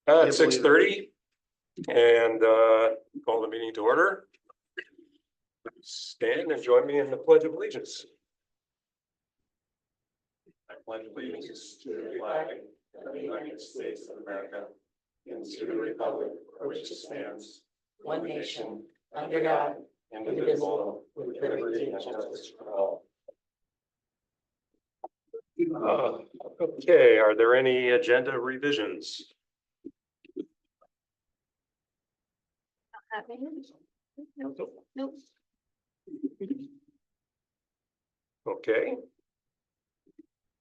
At 6:30 and call the meeting to order. Stand and join me in the Pledge of Allegiance. I pledge allegiance to the flag of the United States of America and to the republic for which it stands, one nation, under God, indivisible, with liberty and justice for all. Okay, are there any agenda revisions? Nope. Okay.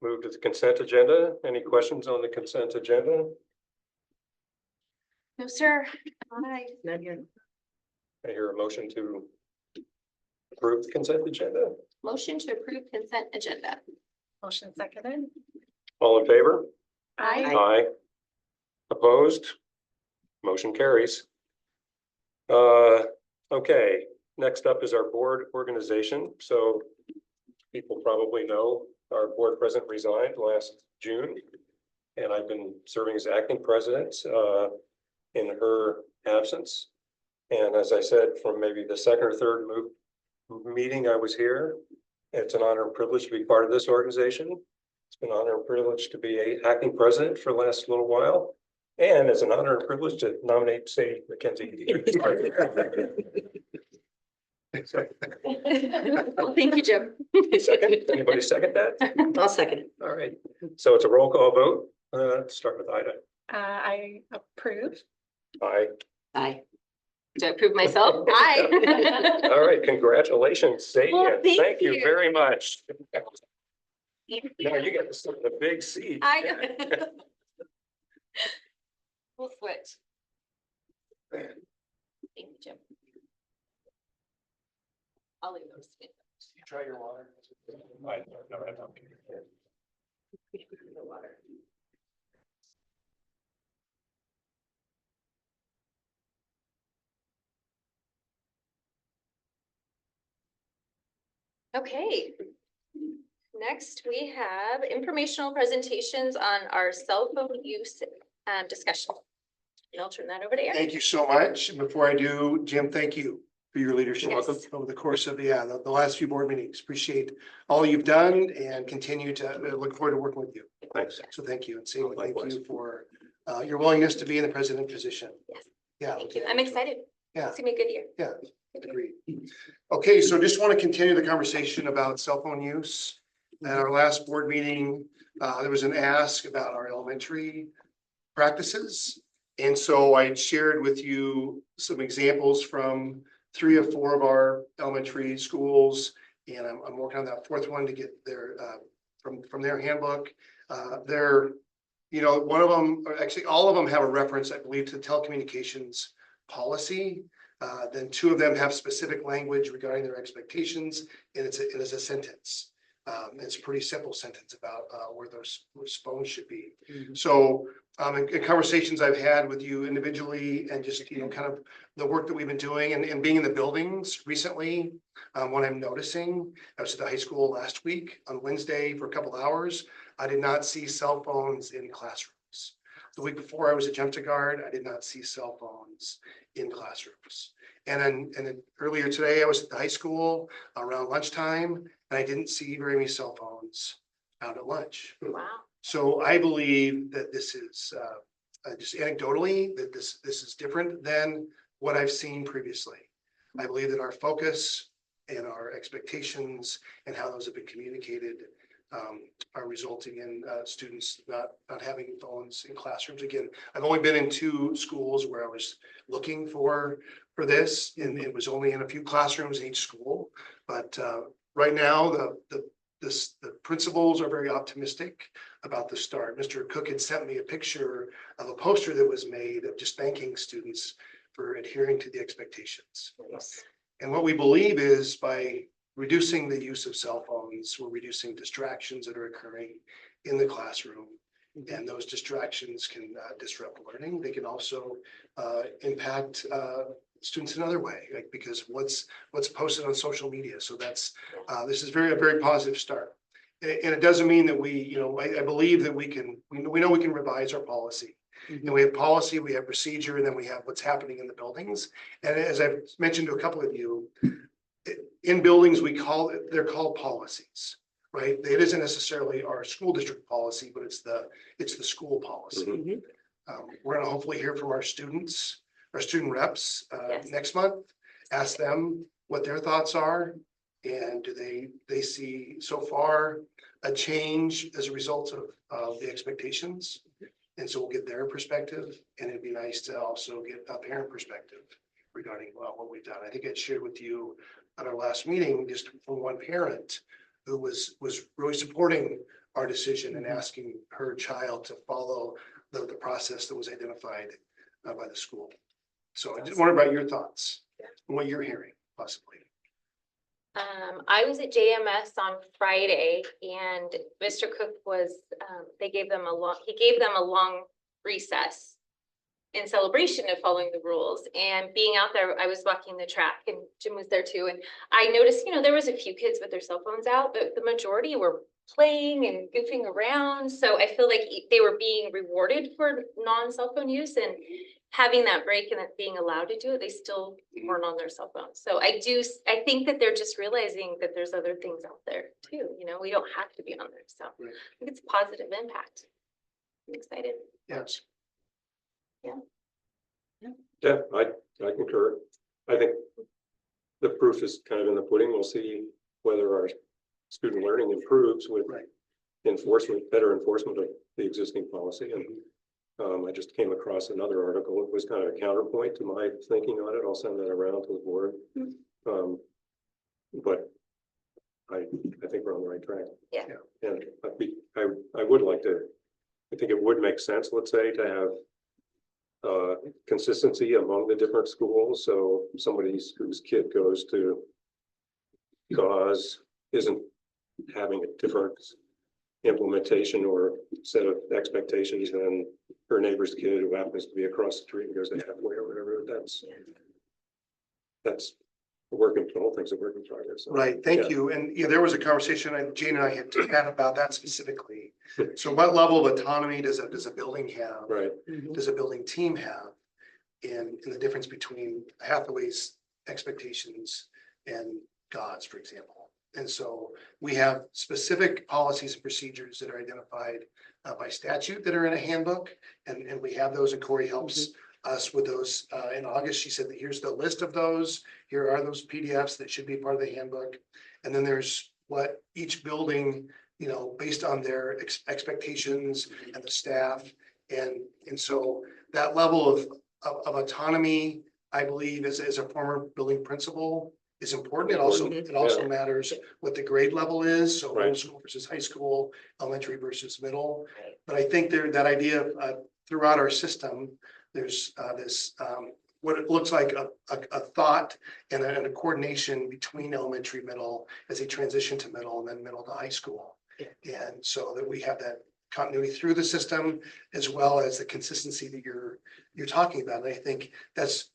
Move to the consent agenda. Any questions on the consent agenda? No, sir. Hi. None here. I hear a motion to approve the consent agenda. Motion to approve consent agenda. Motion seconded. All in favor? Aye. Aye. Opposed? Motion carries. Okay, next up is our board organization. So people probably know our board president resigned last June, and I've been serving as acting president in her absence. And as I said, from maybe the second or third meeting I was here, it's an honor and privilege to be part of this organization. It's been an honor and privilege to be acting president for the last little while. And it's an honor and privilege to nominate Sadie McKenzie. Well, thank you, Jim. Second, anybody second that? I'll second it. All right, so it's a roll call vote. Start with Ida. I approve. Aye. Aye. To approve myself? Aye. All right, congratulations, Sadie. Well, thank you you. very much. Now you get to sit in a big seat. I know. We'll switch. Thank you, Jim. I'll leave those. Try your water. I don't. Okay. Next, we have informational presentations on our cell phone use discussion. And I'll turn that over to Aaron. Thank you so much. And before I do, Jim, thank you for your leadership Yes. over the course of the last few board meetings. Appreciate all you've done and continue to look forward to working with you. Thanks. So thank you. And Sadie, thank Likewise. you for your willingness to be in the president position. Yes. Yeah. Thank you. I'm excited. Yeah. It's gonna be a good year. Yeah, agreed. Okay, so just want to continue the conversation about cell phone use. At our last board meeting, there was an ask about our elementary practices. And so I shared with you some examples from 3 or 4 of our elementary schools. And I'm working on that 4th one to get their from their handbook. One of them, or actually all of them have a reference, I believe, to telecommunications policy. Then 2 of them have specific language regarding their expectations, and it is a sentence. It's a pretty simple sentence about where those phones should be. So in conversations I've had with you individually and just, kind of the work that we've been doing and being in the buildings recently, what I'm noticing, I was at the high school last week on Wednesday for a couple of hours. I did not see cell phones in classrooms. The week before I was at Jump Guard, I did not see cell phones in classrooms. And then earlier today, I was at the high school around lunchtime, and I didn't see very many cell phones out at lunch. Wow. So I believe that this is just anecdotally that this is different than what I've seen previously. I believe that our focus and our expectations and how those have been communicated are resulting in students not having phones in classrooms. Again, I've only been in 2 schools where I was looking for this, and it was only in a few classrooms in each school. But right now, the principals are very optimistic about the start. Mr. Cook had sent me a picture of a poster that was made of just thanking students for adhering to the expectations. Yes. And what we believe is by reducing the use of cell phones, we're reducing distractions that are occurring in the classroom. And those distractions can disrupt learning. They can also impact students in another way, like because what's posted on social media. So that's this is a very positive start. And it doesn't mean that we, I believe that we know we can revise our policy. And we have policy, we have procedure, and then we have what's happening in the buildings. And as I've mentioned to a couple of you, in buildings, they're called policies, right? It isn't necessarily our school district policy, but it's the school policy. We're gonna hopefully hear from our students, our student reps, Yes. next month, ask them what their thoughts are. And do they see so far a change as a result of the expectations? And so we'll get their perspective, and it'd be nice to also get a parent perspective regarding what we've done. I think I shared with you at our last meeting, just from one parent who was really supporting our decision and asking her child to follow the process that was identified by the school. So I just wonder about your thoughts and what you're hearing possibly. I was at JMS on Friday and Mr. Cook was, he gave them a long recess in celebration of following the rules. And being out there, I was walking the track and Jim was there too. And I noticed, there was a few kids with their cell phones out, but the majority were playing and goofing around. So I feel like they were being rewarded for non-cell phone use, and having that break and being allowed to do it, they still weren't on their cell phones. So I think that they're just realizing that there's other things out there too. We don't have to be on there. So I think it's a positive impact. I'm excited. Yes. Yeah, I concur. I think the proof is kind of in the pudding. We'll see whether our student learning improves with better enforcement of the existing policy. And I just came across another article. It was kind of a counterpoint to my thinking on it. I'll send that around to the board. But I think we're on the right track. Yeah. And I would like to, I think it would make sense, let's say, to have consistency among the different schools. So somebody whose kid goes to GAUS isn't having a different implementation or set of expectations than her neighbor's kid who happens to be across the street and goes to halfway or whatever. That's a work in, the whole thing's a work in progress. So, Right, thank you. And there was a conversation Jane and I had about that specifically. So what level of autonomy does a building have? Right. Does a building team have in the difference between Hathaway's expectations and God's, for example? And so we have specific policies and procedures that are identified by statute that are in a handbook, and we have those, and Corey helps us with those. In August, she said that here's the list of those. Here are those PDFs that should be part of the handbook. And then there's what each building, based on their expectations and the staff. And so that level of autonomy, I believe, as a former building principal, is important. It also matters what the grade level is. So middle school versus high school, elementary versus middle. But I think that idea of throughout our system, there's this what it looks like a thought and a coordination between elementary, middle as they transition to middle, and then middle to high school. And so that we have that continuity through the system, as well as the consistency that you're talking about. And I think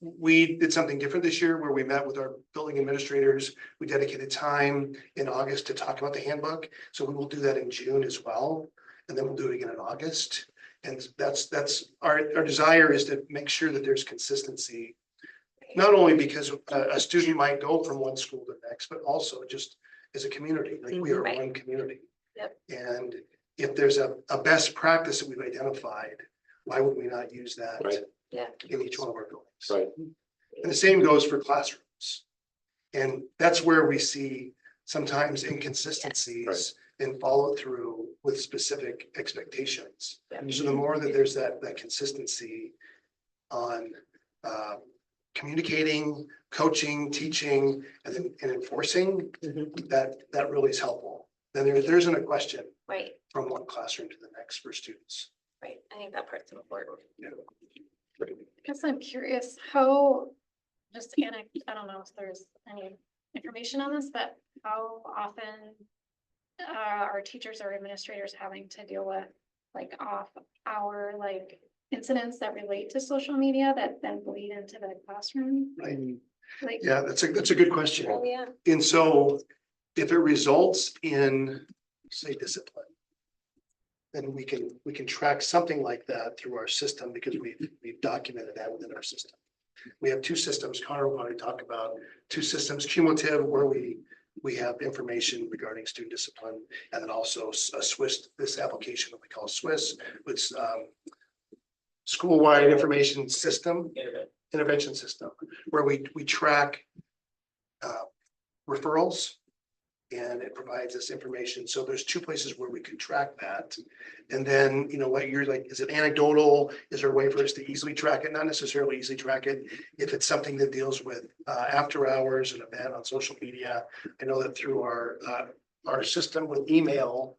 we did something different this year where we met with our building administrators. We dedicated time in August to talk about the handbook. So we will do that in June as well. And then we'll do it again in August. And that's our desire, is to make sure that there's consistency, not only because a student might go from one school to the next, but also just as a community. Like, we are one community. And if there's a best practice that we've identified, why would we not use that in each one of our buildings? And the same goes for classrooms. And that's where we see sometimes inconsistencies and follow through with specific expectations. So the more that there's that consistency on communicating, coaching, teaching, and enforcing, that really is helpful. Then there isn't a question from one classroom to the next for students. I think that part's important. I guess I'm curious how, I don't know if there's any information on this, but how often are teachers or administrators having to deal with off-hour incidents that relate to social media that then bleed into the classroom? Yeah, that's a good question. Oh, yeah. And so if it results in, say, discipline, then we can track something like that through our system because we've documented that within our system. We have two systems. Connor will probably talk about two systems, cumulative, where we have information regarding student discipline, and then also a Swiss, this application that we call Swiss, which school-wide information system, intervention system, where we track referrals, and it provides us information. So there's two places where we can track that. And then, you know, what you're like, is it anecdotal? Is there a way for us to easily track it? Not necessarily easily track it. If it's something that deals with after hours, an event on social media, I know that through our system with email,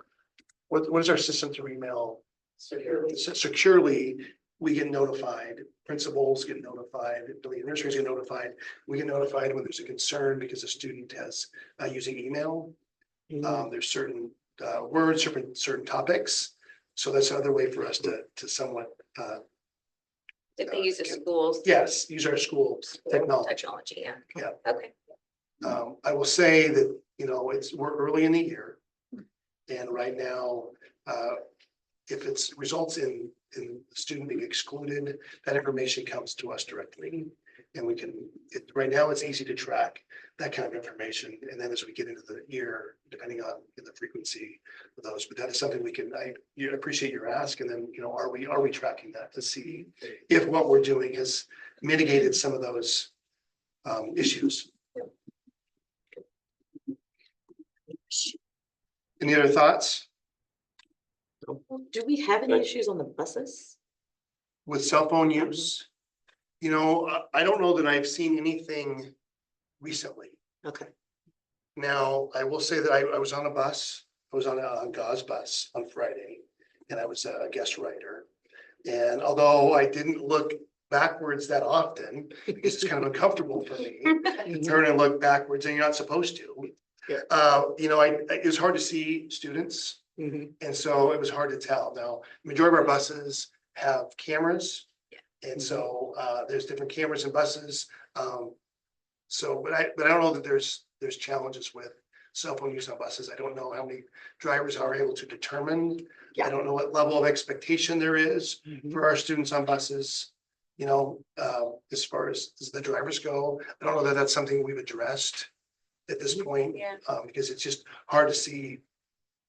what is our system through email? Securely, we get notified, principals get notified, building administrators get notified. We get notified when there's a concern because a student has using email. There's certain words, certain topics. So that's another way for us to somewhat. If they use the schools. Yes, use our school technology. Technology, yeah. Yeah. Okay. I will say that, you know, we're early in the year. And right now, if it results in the student being excluded, that information comes to us directly. And we can, right now it's easy to track that kind of information. And then as we get into the year, depending on the frequency of those, but that is something we can, you appreciate your ask. And then, you know, are we tracking that to see if what we're doing has mitigated some of those issues? Any other thoughts? Do we have any Thank- issues on the buses? With cell phone use? You know, I don't know that I've seen anything recently. Okay. Now, I will say that I was on a bus, I was on a Gauze bus on Friday, and I was a guest writer. And although I didn't look backwards that often, because it's kind of uncomfortable for me, to turn and look backwards, and you're not supposed to. Yeah. You know, it was hard to see students. Mhm. And so it was hard to tell. Now, majority of our buses have cameras. And so there's different cameras in buses. So, but I don't know that there's challenges with cell phone use on buses. I don't know how many drivers are able to determine. I don't know what level of expectation there is for our students on buses. You know, as far as the drivers go, I don't know that that's something we've addressed at this point. Yeah. Because it's just hard to see.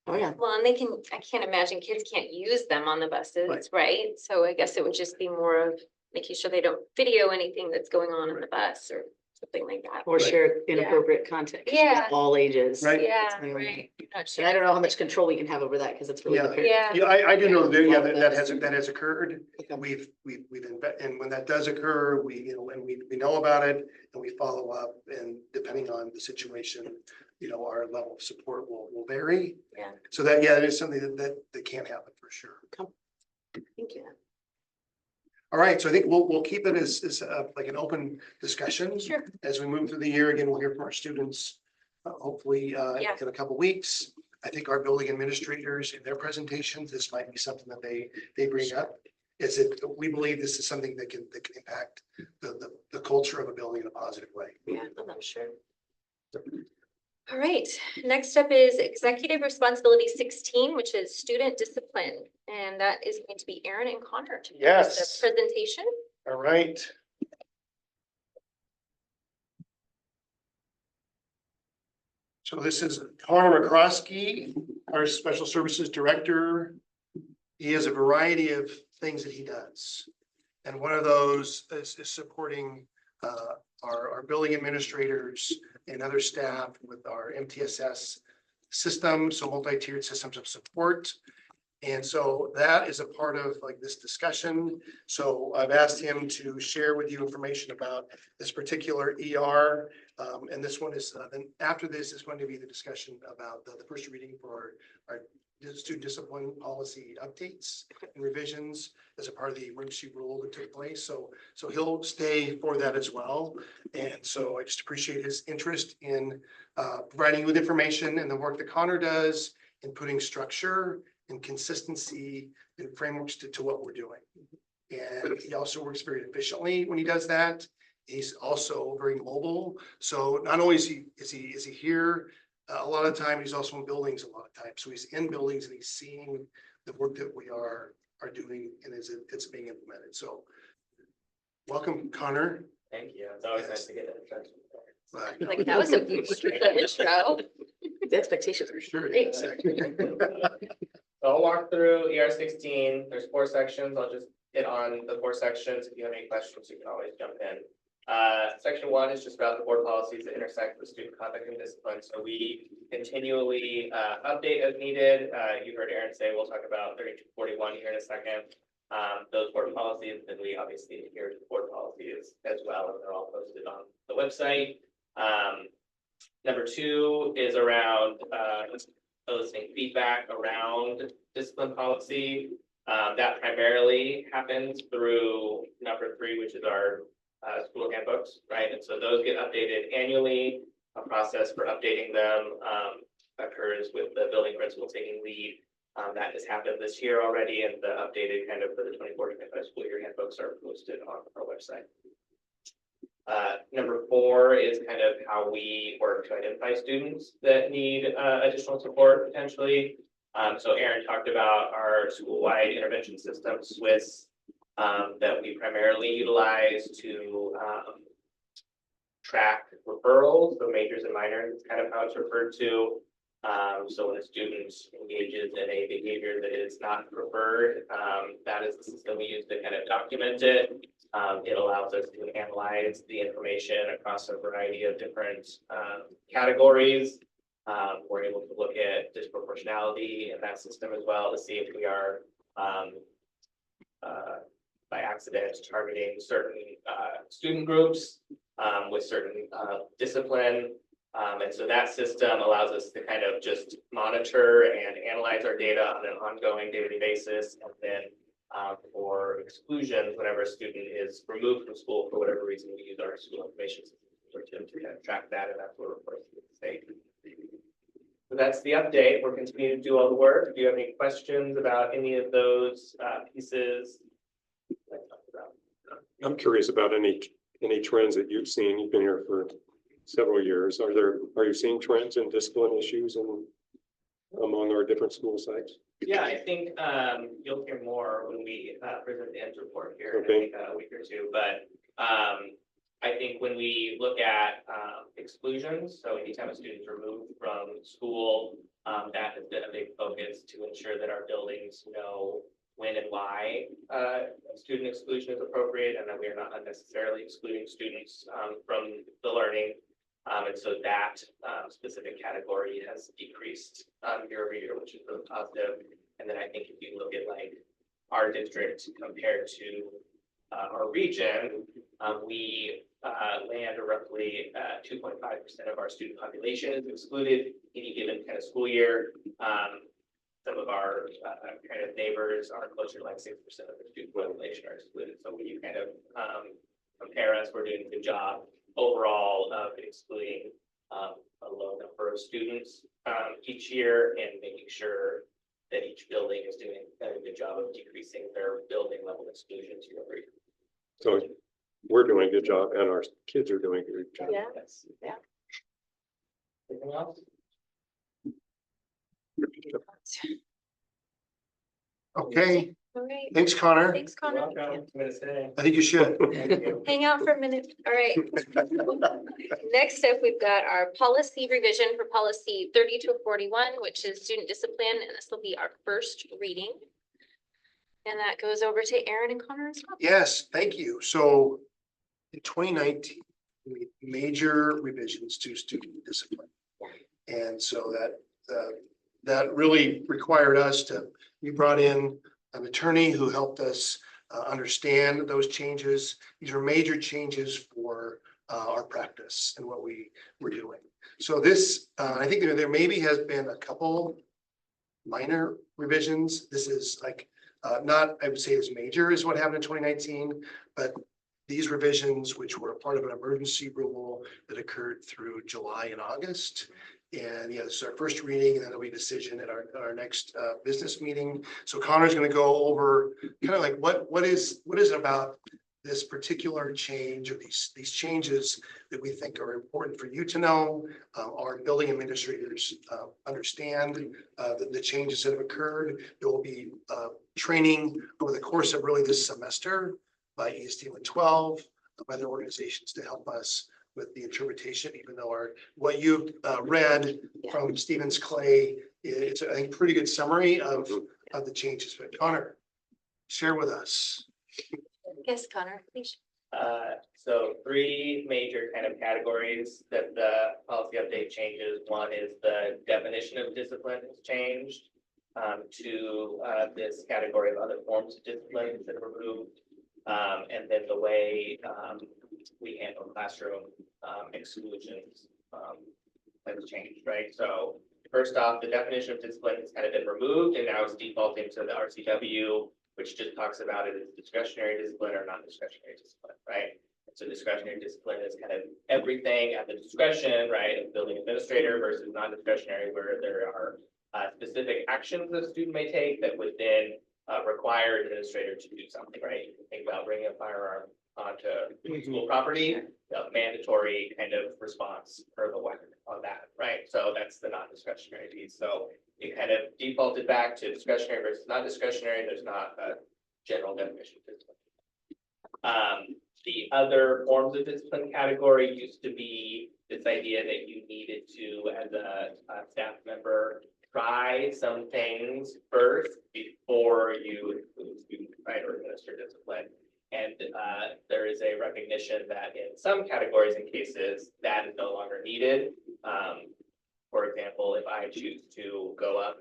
Oh, yeah. Well, and I can't imagine kids can't use them on the buses, right? So I guess it would just be more of making sure they don't video anything that's going on in the bus or something like that. Or share inappropriate content. Yeah. All ages. Right. Yeah, Mm. right. You're not And I sure. don't know how much control we can have over that because it's really. Yeah. the parent. Yeah. Yeah, I do know that, yeah, Love that has occurred. Okay. We've and when that does occur, we know about it and we follow up, and depending on the situation, you know, our level of support will vary. Yeah. So that, yeah, it is something that can happen for sure. Thank you. All right, so I think we'll keep it as like an open discussion. Sure. As we move through the year, again, we'll hear from our students, hopefully, Yeah. in a couple weeks. I think our building administrators in their presentations, this might be something that they bring up. Is it, we believe this is something that can impact the culture of a building in a positive way. Yeah, I'm sure. All right, next up is executive responsibility 16, which is student discipline. And that is going to be Aaron and Connor to give us Yes. the presentation. All right. So this is Connor McCroskey, our special services director. He has a variety of things that he does. And one of those is supporting our building administrators and other staff with our MTSS system, so multi-tiered systems of support. And so that is a part of like this discussion. So I've asked him to share with you information about this particular ER. And this one is, then after this is going to be the discussion about the first reading for our student discipline policy updates and revisions as a part of the emergency rule that took place. So he'll stay for that as well. And so I just appreciate his interest in providing you with information and the work that Connor does in putting structure and consistency and frameworks to what we're doing. And he also works very efficiently when he does that. He's also very mobile. So not only is he here a lot of time, he's also in buildings a lot of times. So he's in buildings and he's seeing the work that we are doing and it's being implemented. So welcome, Connor. Thank you. It's always nice to get it. Like, that was a good intro. The expectations are Sure. great. So I'll walk through ER 16. There's 4 sections. I'll just hit on the 4 sections. If you have any questions, you can always jump in. Section 1 is just about the board policies that intersect with student conduct and discipline. So we continually update as needed. You heard Aaron say we'll talk about 3241 here in a second. Those board policies, and we obviously adhere to board policies as well, and they're all posted on the website. Number 2 is around eliciting feedback around discipline policy. That primarily happens through number 3, which is our school handbooks, right? And so those get updated annually. A process for updating them occurs with the building principal taking lead. That has happened this year already, and the updated kind of for the 24-25 school year handbooks are posted on our website. Number 4 is kind of how we work to identify students that need additional support potentially. So Aaron talked about our school-wide intervention system, SWIS, that we primarily utilize to track referrals, so majors and minors, is kind of how it's referred to. So when a student engages in a behavior that is not preferred, that is the system we use to kind of document it. It allows us to analyze the information across a variety of different categories. We're able to look at disproportionality in that system as well to see if we are by accident targeting certain student groups with certain discipline. And so that system allows us to kind of just monitor and analyze our data on an ongoing daily basis. And then for exclusions, whenever a student is removed from school for whatever reason, we use our school information system to kind of track that, and that's what we're reporting to the state. So that's the update. We're continuing to do all the work. Do you have any questions about any of those pieces? I'm curious about any trends that you've seen. You've been here for several years. Are you seeing trends in discipline issues among our different school sites? Yeah, I think you'll hear more when we present the end report here in Okay. a week or two. But I think when we look at exclusions, so anytime a student's removed from school, that has been a big focus to ensure that our buildings know when and why student exclusion is appropriate, and that we are not unnecessarily excluding students from the learning. And so that specific category has decreased year over year, which is really positive. And then I think if you look at like our district compared to our region, we land roughly 2.5% of our student population is excluded any given kind of school year. Some of our kind of neighbors are closer to like 6% of the student population are excluded. So when you kind of compare us, we're doing a good job overall of excluding a low number of students each year, and making sure that each building is doing a good job of decreasing their building level exclusions year over year. So we're doing a good job and our kids are doing a good job. Yeah. Yes. Yeah. Anything else? Okay, All right. thanks, Connor. Thanks, Connor. Welcome. I'm gonna say. I think you should. Thank you. Hang out for a minute. All right. Next up, we've got our policy revision for policy 3241, which is student discipline, and this will be our first reading. And that goes over to Aaron and Connor as well. Yes, thank you. So in 2019, we made major revisions to student discipline. And so that really required us we brought in an attorney who helped us understand those changes. These were major changes for our practice and what we were doing. So this, I think there maybe has been a couple minor revisions. This is like not, I would say, as major as what happened in 2019, but these revisions, which were a part of an emergency rule that occurred through July and August. And yeah, this is our first reading, and then there'll be a decision at our next business meeting. So Connor's going to go over kind of like what is it about this particular change or these changes that we think are important for you to know. Our building administrators understand the changes that have occurred. There will be training over the course of really this semester by ESD 112, by their organizations to help us with the interpretation, even though what you read from Stevens Clay, it's I think pretty good summary of the changes. But Connor, share with us. Yes, Connor, please. So three major kind of categories that the policy update changes. One is the definition of discipline has changed to this category of other forms of discipline that are removed. And then the way we handle classroom exclusions has changed, right? So first off, the definition of discipline has kind of been removed and now it's defaulting to the RCW, which just talks about it as discretionary discipline or non-discretionary discipline, right? So discretionary discipline is kind of everything at the discretion, right, of the building administrator versus non-discretionary, where there are specific actions that a student may take that would then require an administrator to do something, right? You can think about bringing a firearm onto school property, a mandatory kind of response for the weapon on that, right? So that's the non-discretionary piece. So it kind of defaulted back to discretionary versus non-discretionary. There's not a general definition of discipline. The other forms of discipline category used to be this idea that you needed to, as a staff member, try some things first before you include student, right, or administer discipline. And there is a recognition that in some categories and cases that is no longer needed. For example, if I choose to go up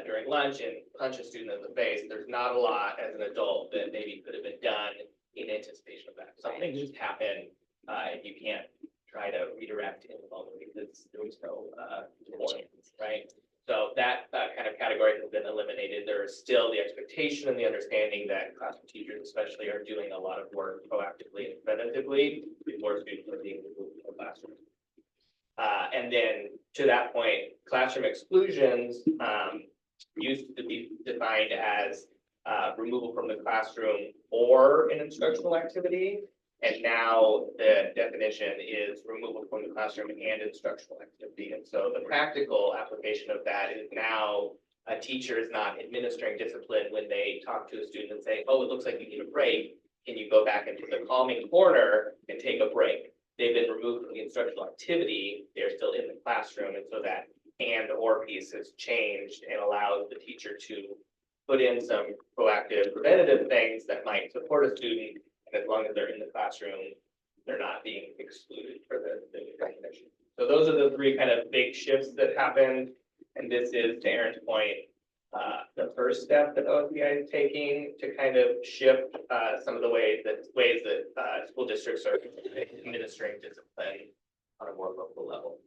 during lunch and punch a student in the face, there's not a lot as an adult that maybe could have been done in anticipation of that. Something just happened and you can't try to redirect in the moment because there was no warning, right? So that kind of category has been eliminated. There is still the expectation and the understanding that classroom teachers especially are doing a lot of work proactively and preventatively before students are being removed from the classroom. And then to that point, classroom exclusions used to be defined as removal from the classroom or an instructional activity. And now the definition is removal from the classroom and instructional activity. And so the practical application of that is now a teacher is not administering discipline when they talk to a student and say, oh, it looks like you need a break. Can you go back into the calming corner and take a break? They've been removed from the instructional activity. They're still in the classroom. And so that and or piece has changed and allows the teacher to put in some proactive preventative things that might support a student. And as long as they're in the classroom, they're not being excluded for the recognition. So those are the three kind of big shifts that happened. And this is, to Aaron's point, the first step that OSBI is taking to kind of shift some of the ways that school districts are administering discipline on a more local level.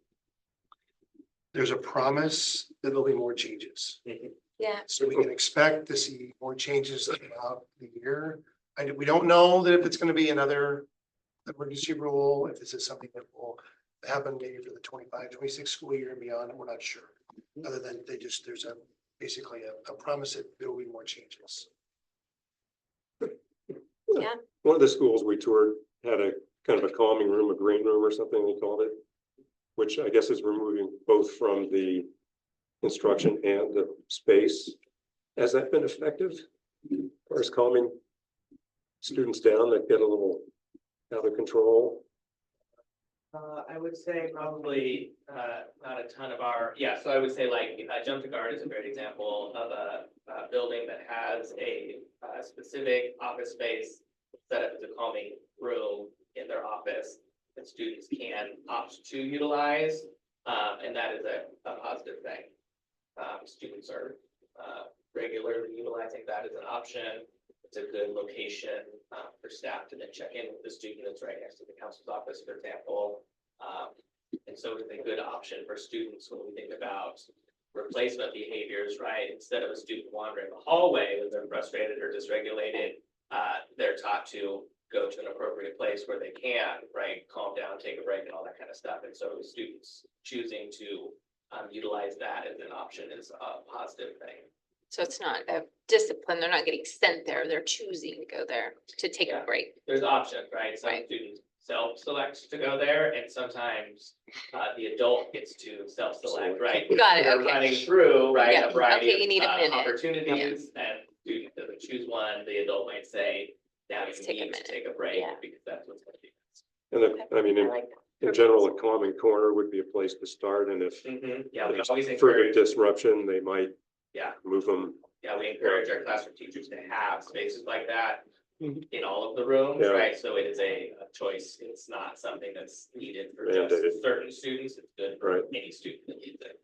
There's a promise that there'll be more changes. Yeah. So we can expect to see more changes throughout the year. We don't know that if it's going to be another emergency rule, if this is something that will happen maybe for the 25-26 school year and beyond, we're not sure. Other than there's basically a promise that there will be more changes. Yeah. One of the schools we toured had a kind of a calming room, a green room or something they called it, which I guess is removing both from the instruction and the space. Has that been effective as far as calming students down that get a little out of control? I would say probably not a ton of our, so I would say like Jump to Guard is a great example of a building that has a specific office space set up as a calming room in their office that students can opt to utilize, and that is a positive thing. Students are regularly utilizing that as an option. It's a good location for staff to then check in with the student that's right next to the counselor's office, for example. And so it's a good option for students when we think about replacement behaviors, right? Instead of a student wandering the hallway when they're frustrated or dysregulated, they're taught to go to an appropriate place where they can, right? Calm down, take a break and all that kind of stuff. And so students choosing to utilize that as an option is a positive thing. So it's not a discipline, they're not getting sent there, they're choosing to go there to take a Yeah. break. There's options, right? Some Right. students self-select to go there, and sometimes the adult gets to self-select, right? Got it, They're okay. running through, right, Yeah, a variety okay, you need a of minute. opportunities, and student doesn't choose one, the adult might say, now Let's you take a need to minute." take a break, Yeah. because that's what's gonna be. And I mean, I in, like that. in general, a common corner would be a place to start, and if Yeah, we there's always further encourage, disruption, they might yeah, move them. we encourage our classroom teachers to have spaces like that Mhm. in all of the rooms, Yeah. right? So it is a choice. It's not something that's needed for just Mandated. certain students. It's good for Right. any student that needs it.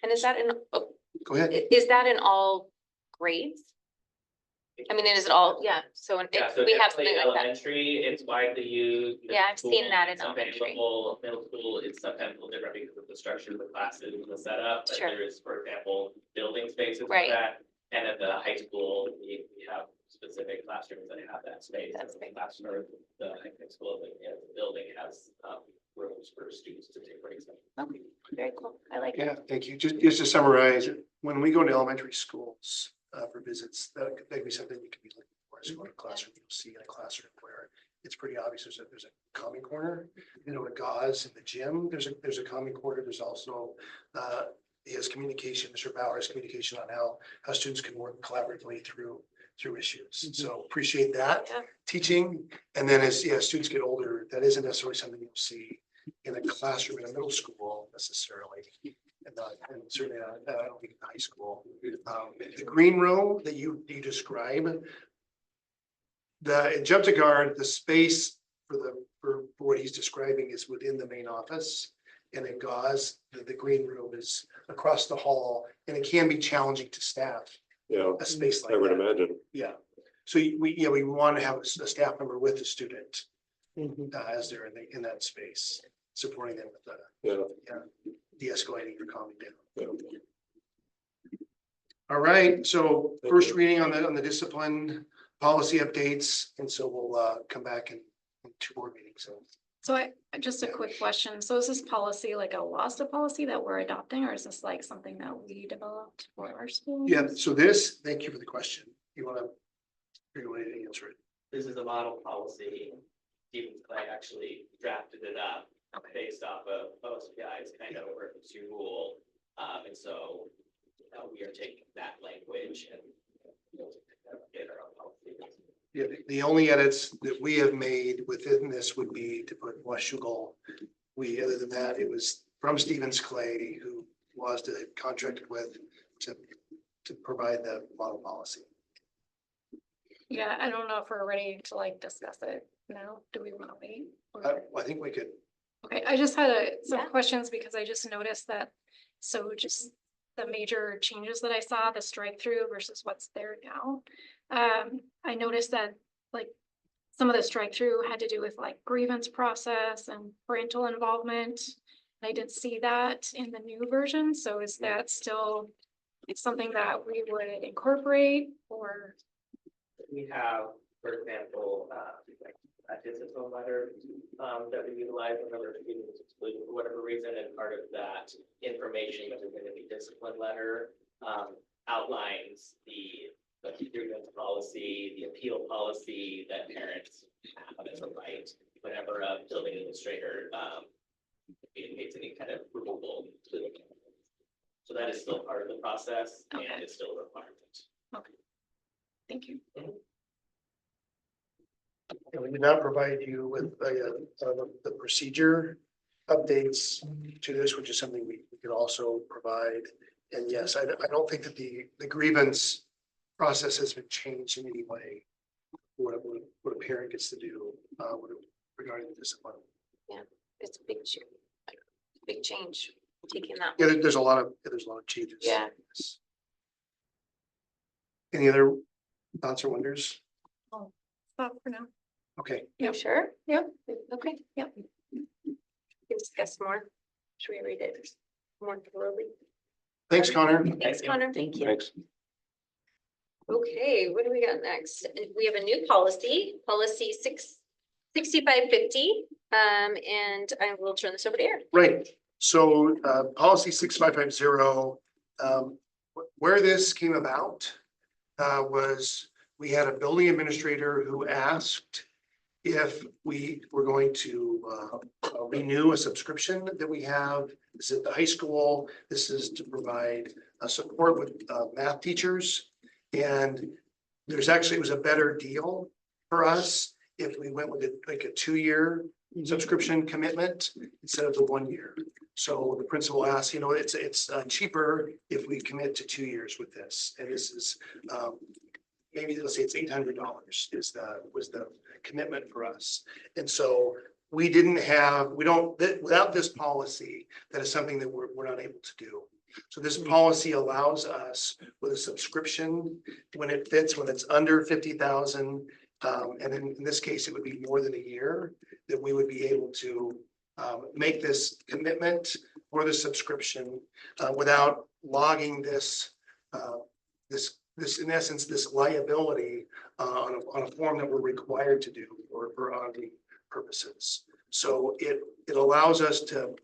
And is that in, oh, Go ahead. is that in all grades? I mean, is it all, yeah, so if Yeah, so we have definitely something like that. elementary, it's widely used. Yeah, I've seen Middle that school, in it's elementary. available. Middle school is sometimes a little different because of the structure of the classes and the setup. But Sure. there is, for example, building spaces for Right. that. And at the high school, we have specific classrooms that have that space. That's And great. the classroom or the high school, the building has rooms for students to take breaks. Okay, very cool, I like it. Yeah, thank you. Just to summarize, when we go to elementary schools for visits, that'd be something you could be looking for. So in a classroom, you'll see in a classroom where it's pretty obvious there's a common corner. You know, at Gauze in the gym, there's a common corner. There's also he has communication, Mr. Bauer has communication on how students can work collaboratively through issues. So appreciate that Yeah. teaching. And then as students get older, that isn't necessarily something you'll see in a classroom in a middle school necessarily. And certainly, I don't think in high school. The green room that you describe. In Jump to Guard, the space for what he's describing is within the main office. And in Gauze, the green room is across the hall, and it can be challenging to staff Yeah, a space like I would that. imagine. Yeah, so we want to have a staff member with the student as they're in that space, supporting them with the Yeah, de-escalating or calming down. yeah. All right, so Thank first you. reading on the discipline policy updates, and so we'll come back in 2 more meetings. So just a quick question. So is this policy like a WASDA policy that we're adopting, or is this like something that we developed for our school? Yeah, so thank you for the question. You want to answer it? This is a model policy. Stephen Clay actually drafted it up based off of OSPI's kind of emergency rule. And so we are taking that language and get our own policy. Yeah, the only edits that we have made within this would be to put Washougal. Other than that, it was from Stevens Clay, who was contracted with to provide the model policy. Yeah, I don't know if we're ready to like discuss it now. Do we want to wait? Or- I think we could, Okay, I just had some Yeah. questions because I just noticed that, so just the major changes that I saw, the strike through versus what's there now. I noticed that like some of the strike through had to do with like grievance process and parental involvement. I didn't see that in the new version, so is that still something that we would incorporate or? We have, for example, like a discipline letter that we utilize whenever students is excluded for whatever reason, and part of that information that is in the discipline letter outlines the grievance policy, the appeal policy that parents have as a right whenever a building administrator communicates any kind of removal to the campus. So that is still part of the process and Okay. it's still a requirement. Thank you. and we did not provide you with the procedure updates to this, which is something we could also provide. And yes, I don't think that the grievance process has been changed in any way. What a parent gets to do regarding the discipline. It's a big change, taking that. Yeah, there's a lot of changes. Yeah. Any other thoughts or wonders? Stop for now. Okay, You sure? Yep. Okay. Yep. We can discuss more. Should we read it more thoroughly? thanks, Connor. Thanks, Connor. Thank you. Thanks. Okay, what do we got next? We have a new policy, policy 6550. And I will turn this over to Aaron. Right, so policy 6550, where this came about was we had a building administrator who asked if we were going to renew a subscription that we have. This is at the high school. This is to provide support with math teachers. And there's actually, it was a better deal for us if we went with like a 2-year subscription commitment instead of the 1 year. So the principal asked, you know, it's cheaper if we commit to 2 years with this. And this is maybe let's say it's $800 was the commitment for us. And so we don't, without this policy, that is something that we're not able to do. So this policy allows us with a subscription when it fits, when it's under 50,000. And in this case, it would be more than a year that we would be able to make this commitment for the subscription without logging this in essence, this liability on a form that we're required to do for auditing purposes. So it allows us to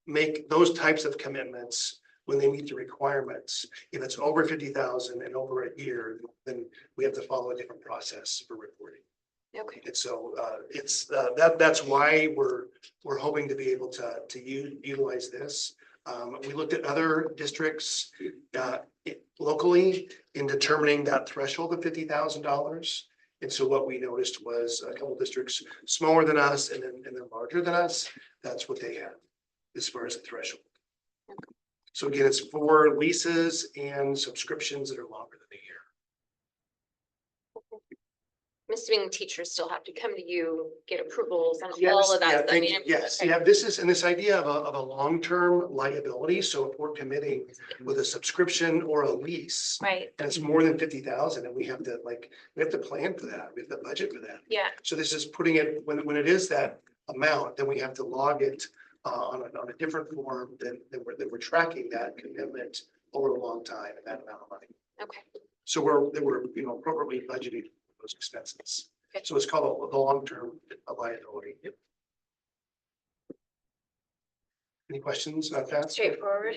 make those types of commitments when they meet the requirements. If it's over 50,000 and over a year, then we have to follow a different process for reporting. Okay. And so that's why we're hoping to be able to utilize this. We looked at other districts locally in determining that threshold of $50,000. And so what we noticed was a couple districts smaller than us and then larger than us. That's what they had as far as the threshold. So again, it's for leases and subscriptions that are longer than a year. I'm assuming teachers still have to come to you, get approvals and Yes, all of yeah, that. thank stuff. you. Yes, Okay. yeah, this idea of a long-term liability. So if we're committing with a subscription or a lease, Right, and it's more than 50,000, and we have to plan for that. We have to budget for that. yeah, So this is putting it, when it is that amount, then we have to log it on a different form that we're tracking that commitment over a long time and that amount of money. okay. So we're appropriately budgeting for those expenses. Okay. So it's called the long-term liability. Yep. Any questions about that? Straightforward.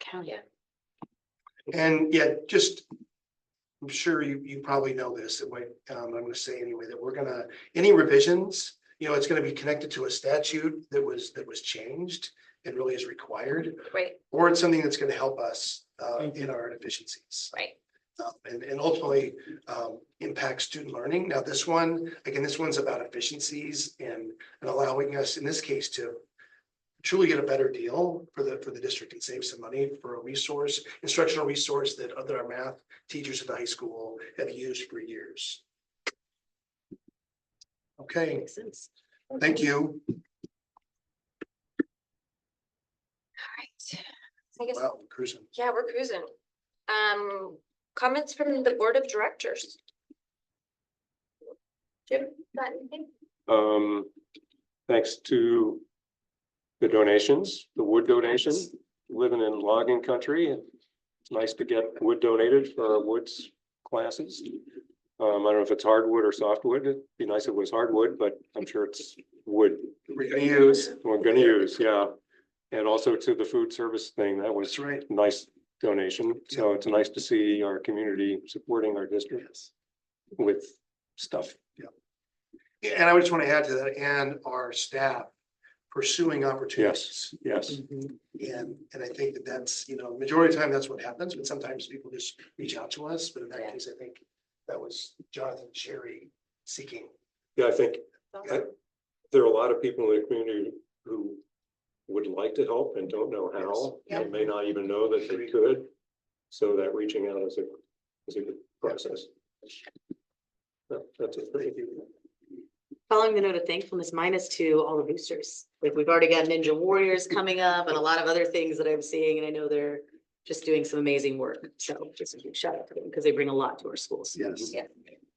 Account. Yeah. And yeah, I'm sure you probably know this, that way, I'm gonna say anyway, that any revisions, it's gonna be connected to a statute that was changed and really is required, Right, or it's something that's gonna help us in our efficiencies. right. And ultimately impact student learning. Now, this one's about efficiencies and allowing us, in this case, to truly get a better deal for the district and save some money for a instructional resource that our math teachers at the high school have used for years. Okay, Makes sense. thank you. All right. I guess, Wow, cruising. yeah, we're cruising. Comments from the board of directors? Jim, got anything? Thanks to the donations, the wood donation, living in logging country. It's nice to get wood donated for our woods classes. I don't know if it's hardwood or softwood. It'd be nice if it was hardwood, but I'm sure it's wood We're gonna use. we're gonna use, yeah. And also to the food service thing, that was That's right. nice donation. So it's nice to see our community supporting our districts with stuff. And I would just want to add to that, and our staff pursuing opportunities. Yes, And I think that's, majority of the time, that's what happens, but sometimes people just reach out to us, but in that Yeah. case, I think that was Jonathan Sherry seeking. yeah, I think there are a lot of people in the community who would like to help and don't know how, and may not even know that they could. So that reaching out is a good process. That's it. Thank you. Following the note of thankfulness, mine is to all the boosters. Like we've already got Ninja Warriors coming up and a lot of other things that I'm seeing, and I know they're just doing some amazing work. So just a huge shout out to them because they bring a lot to our schools. Yes. Yeah,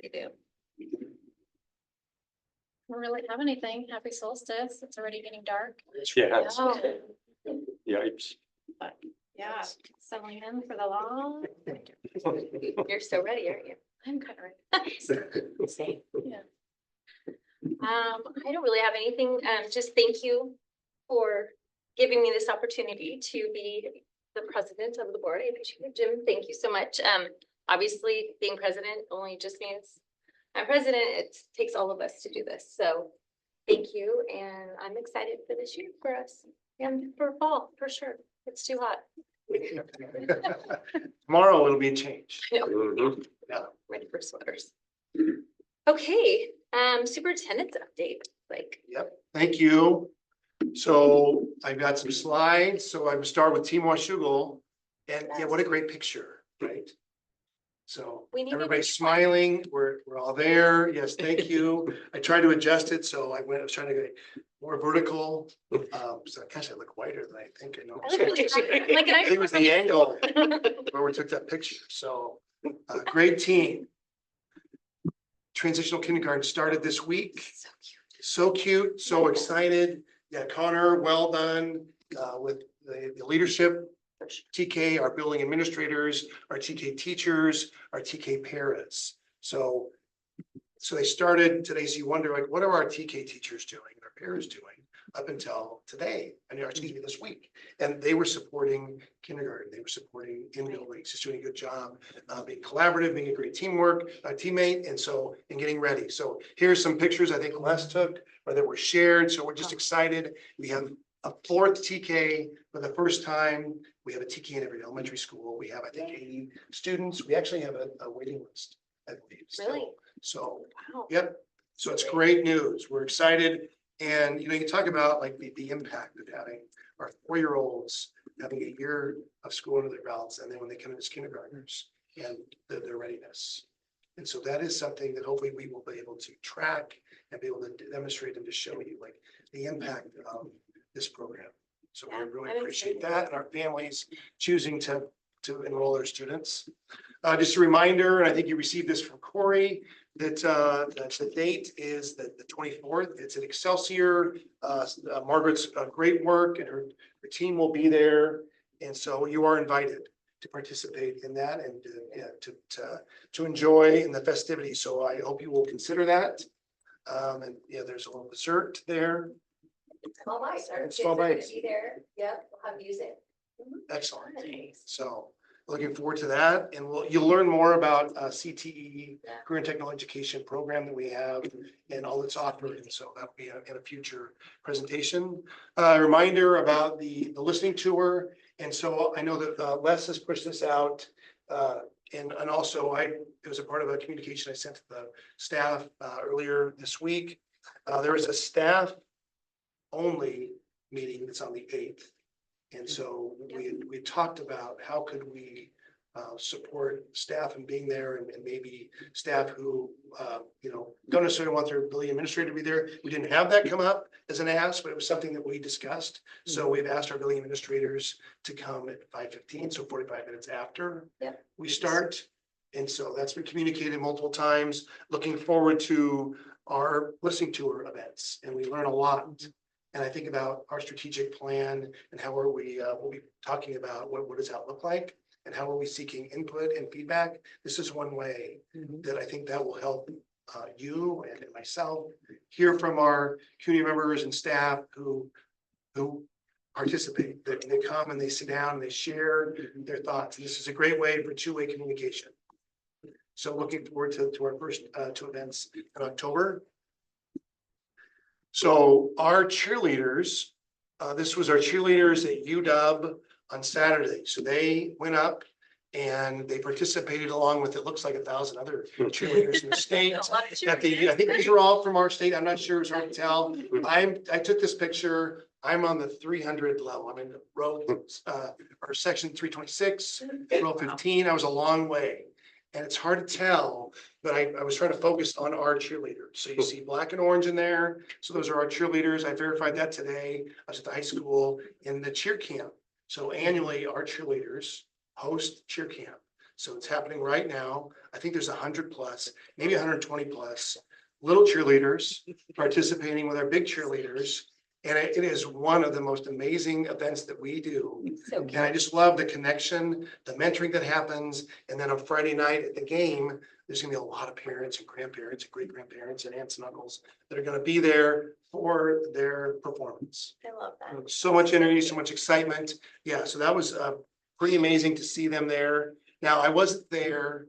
they do. Don't really have anything. Happy solstice. It's already getting dark. Yeah, Oh, yipes. Yeah, settling in for the long. you're so ready, aren't you? I'm kind of ready. Same. I don't really have anything. Just thank you for giving me this opportunity to be the president of the board. I appreciate it. Jim, thank you so much. Obviously, being president only just means I'm president. It takes all of us to do this. So thank you. And I'm excited for this year for us and for fall, for sure. It's too hot. Tomorrow it'll be a change. Mhm. Ready for sweaters. Okay, superintendent's update, like, Yep, thank you. So I've got some slides. So I would start with Team Washougal. And yeah, what a great picture, right? So We need everybody's to- smiling. We're all there. Yes, thank you. I tried to adjust it. So I was trying to get more vertical. So gosh, I look whiter than I think I know. I look really hot. Like, and I think it was the angle I. where we took that picture. So great team. Transitional kindergarten started this week. So cute, so excited. Yeah, Connor, well done with the leadership. TK, our building administrators, our TK teachers, our TK paras. So they started today. So you wonder, like, what are our TK teachers doing and our paras doing up until today? Excuse me, this week. And they were supporting kindergarten. They were supporting in buildings, just doing a good job, being collaborative, being a great teammate, and getting ready. So here's some pictures I think Les took or that were shared. So we're just excited. We have a fourth TK for the first time. We have a TK in every elementary school. We have, I think, 80 students. We actually have a waiting list, I believe. still. Really? So, Wow. yep. So it's great news. We're excited. And, you talk about like the impact of having our 4-year-olds having a year of school under their belts. And then when they come into kindergartners and their readiness. And so that is something that hopefully we will be able to track and be able to demonstrate and to show you like the impact of this program. So we Yeah, really I'm appreciate excited. that and our families choosing to enroll their students. Just a reminder, and I think you received this from Corey, that the date is the 24th. It's at Excelsior. Margaret's great work and her team will be there. And so you are invited to participate in that and to enjoy in the festivities. So I hope you will consider that. And there's a little dessert there. Small bites. Our And kids small are gonna bites. be there. Yep, we'll have music. Excellent. Nice. So looking forward to that. And you'll learn more about CTE, Yeah. Career and Technical Education program that we have and all that's offered. And so that'll be in a future presentation. Reminder about the listening tour. And so I know that Les has pushed this out. And also it was a part of a communication I sent to the staff earlier this week. There was a staff only meeting that's on the 8th. And so we talked about how could we support staff and being there and maybe staff who, don't necessarily want their building administrator to be there. We didn't have that come up as an ask, but it was something that we discussed. So we've asked our building administrators to come at 5:15, so 45 minutes after we start. And so that's been communicated multiple times, looking forward to our listening tour events. And we learn a lot. And I think about our strategic plan and how are we'll be talking about what does that look like? And how are we seeking input and feedback? This is one way that I think that will help you and myself hear from our community members and staff who participate. They come and they sit down and they share their thoughts. And this is a great way for two-way communication. So looking forward to our first two events in October. So our cheerleaders, this was our cheerleaders at UW on Saturday. So they went up and they participated along with, it looks like 1,000 other cheerleaders in the state. I think these are all from our state. I'm not sure, it's hard to tell. I took this picture. I'm on the 300 level. I'm in row or section 326, row 15. I was a long way. And it's hard to tell, but I was trying to focus on our cheerleaders. So you see black and orange in there. So those are our cheerleaders. I verified that today. I was at the high school in the cheer camp. So annually, our cheerleaders host cheer camp. So it's happening right now. I think there's 100 plus, maybe 120 plus little cheerleaders participating with our big cheerleaders. And it is one of the most amazing events that we do. So And I just love the connection, the mentoring that happens. And then on Friday night at the game, there's gonna be a lot of parents and grandparents and great grandparents and aunts and uncles that are gonna be there for their performance. I love that. So much energy, so much excitement. Yeah, so that was pretty amazing to see them there. Now, I wasn't there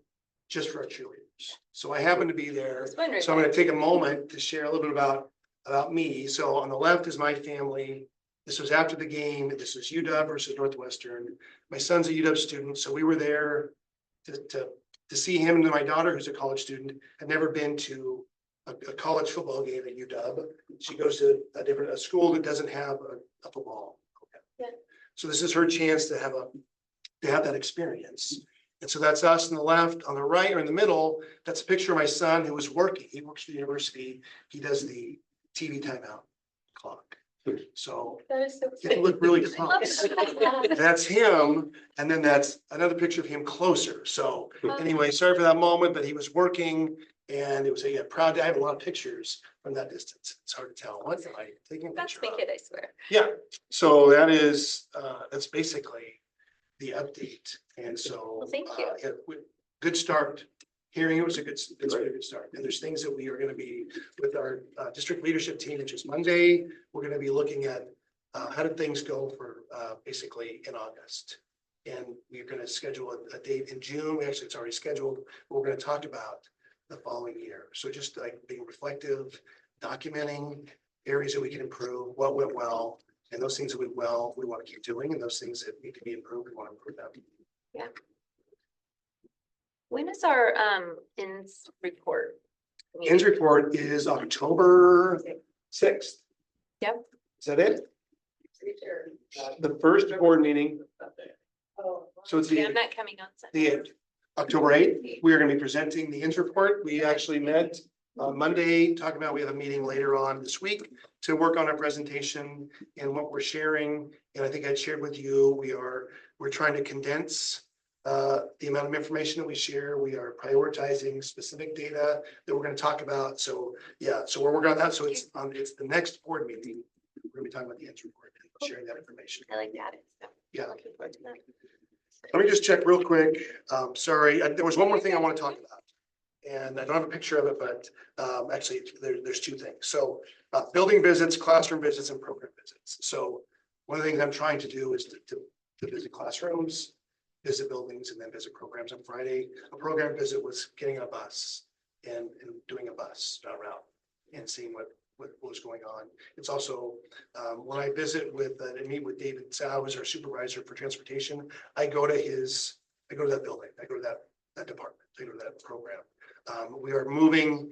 just for our cheerleaders, so I happened to be there. It's wonderful. So I'm gonna take a moment to share a little bit about me. So on the left is my family. This was after the game. This was UW versus Northwestern. My son's a UW student, so we were there to see him, and then my daughter, who's a college student, had never been to a college football game at UW. She goes to a school that doesn't have a football. Yeah. So this is her chance to have that experience. And so that's us on the left. On the right or in the middle, that's a picture of my son who was working. He works for the university. He does the TV timeout clock. So That is so it looked really close. exciting. That's him. And then that's another picture of him closer. So anyway, sorry for that moment, but he was working and it was a proud day. I have a lot of pictures from that distance. It's hard to tell. What am I taking a That's picture my of? kid, I swear. Yeah, so that's basically the update. And so. Well, thank you. Yeah, good start. Hearing it was a good start. And there's things that we are gonna be with our district leadership team, which is Monday. We're gonna be looking at how did things go for basically in August. And we're gonna schedule a date in June. Actually, it's already scheduled. We're gonna talk about the following year. So just like being reflective, documenting areas that we can improve, what went well, and those things that went well, we want to keep doing, and those things that need to be improved, we want to improve them. When is our ins report? Ends report is October 6th. Yep. Is that it? The first board meeting, so it's Yeah, the I'm not coming on Sunday. October 8th. We are going to be presenting the ends report. We actually met on Monday, talking about, we have a meeting later on this week to work on our presentation and what we're sharing. And I think I shared with you, we're trying to condense the amount of information that we share. We are prioritizing specific data that we're going to talk about. So yeah, so we're working on that. So it's the next board meeting. We're going to be talking about the ends report and sharing that information. I like that. So Yeah. looking forward to that. Let me just check real quick. Sorry, there was one more thing I want to talk about. And I don't have a picture of it, but actually there's two things. So building visits, classroom visits, and program visits. So one of the things I'm trying to do is to visit classrooms, visit buildings, and then visit programs. On Friday, a program visit was getting a bus and doing a bus route and seeing what was going on. It's also when I visit with and meet with David Tsao, who's our supervisor for transportation, I go to that building, I go to that department, I go to that program. We are moving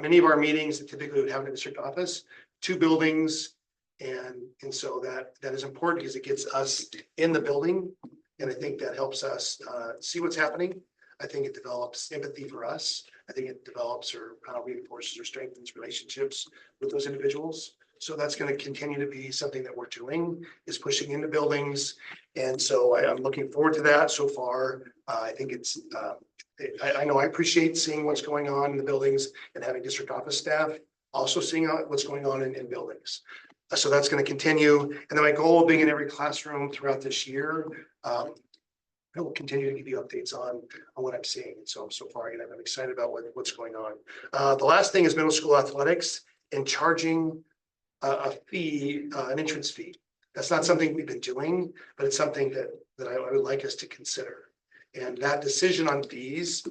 many of our meetings that typically would have in the district office, 2 buildings. And so that is important because it gets us in the building. And I think that helps us see what's happening. I think it develops empathy for us. I think it develops or reinforces or strengthens relationships with those individuals. So that's going to continue to be something that we're doing, is pushing into buildings. And so I'm looking forward to that so far. I think it's, I know I appreciate seeing what's going on in the buildings and having district office staff also seeing what's going on in buildings. So that's going to continue. And then my goal of being in every classroom throughout this year, I will continue to give you updates on what I'm seeing. And so far, I'm excited about what's going on. The last thing is middle school athletics and charging a fee, an entrance fee. That's not something we've been doing, but it's something that I would like us to consider. And that decision on fees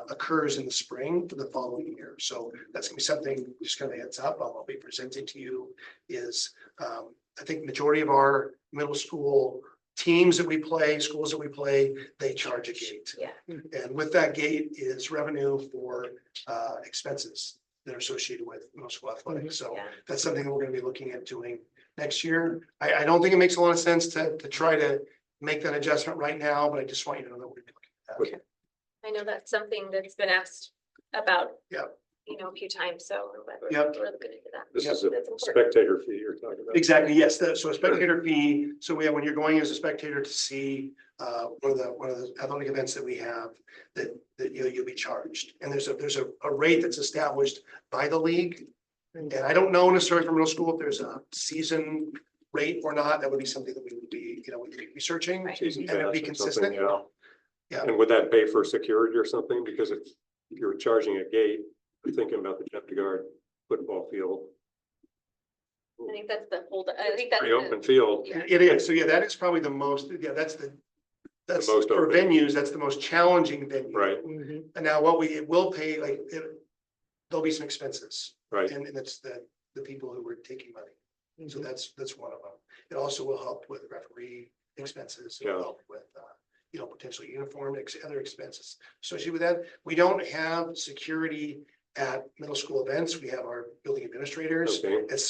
occurs in the spring for the following year. So that's gonna be something, just kind of a heads up, I'll be presenting to you is I think majority of our middle school teams that we play, schools that we play, they charge a gate. Yeah. And with that gate is revenue for expenses that are associated with middle school athletics. So Yeah. that's something that we're gonna be looking at doing next year. I don't think it makes a lot of sense to try to make that adjustment right now, but I just want you to know that we're gonna be looking at that. I know that's something that's been asked about. Yeah. A few times, so I'm glad Yep. we're looking into that. This is That's a important. spectator fee you're talking about. Exactly, yes, so a spectator fee, so when you're going as a spectator to see one of the athletic events that we have, that you'll be charged. And there's a rate that's established by the league. And I don't know necessarily for middle school if there's a season rate or not. That would be something that we would be, we'd be researching. Right. Season And it'd be pass or something, consistent. yeah. Yeah. And would that pay for security or something? Because if you're charging a gate, I'm thinking about the Jeff DeGard football field. I think that's the whole, I think that's. Pretty open field. Yeah. It is, so yeah, that is probably the most, that's the that's most for open. venues, that's the most challenging venue. Right, And now what we will pay, like, there'll be some expenses. right. And it's the people who were taking money. So that's one of them. It also will help with referee expenses. It'll Yeah. help with, potentially uniform, other expenses associated with that. We don't have security at middle school events. We have our building administrators Okay. as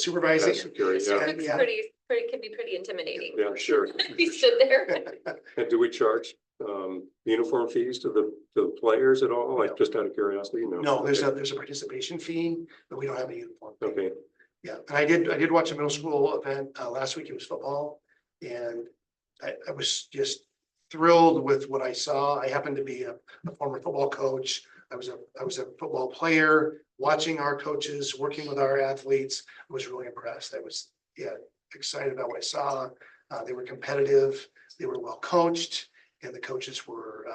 supervising. That's security, Mr. yeah, Cook's yeah. can be pretty intimidating. yeah, sure. He stood there. And do we charge uniform fees to the players at all? Like, just out of curiosity? No, there's Okay. a participation fee, but we don't have a uniform. fee. Okay, Yeah, and I did watch a middle school event last week. It was football. And I was just thrilled with what I saw. I happened to be a former football coach. I was a football player, watching our coaches, working with our athletes. I was really impressed. I was, excited about what I saw. They were competitive, they were well coached, and the coaches were,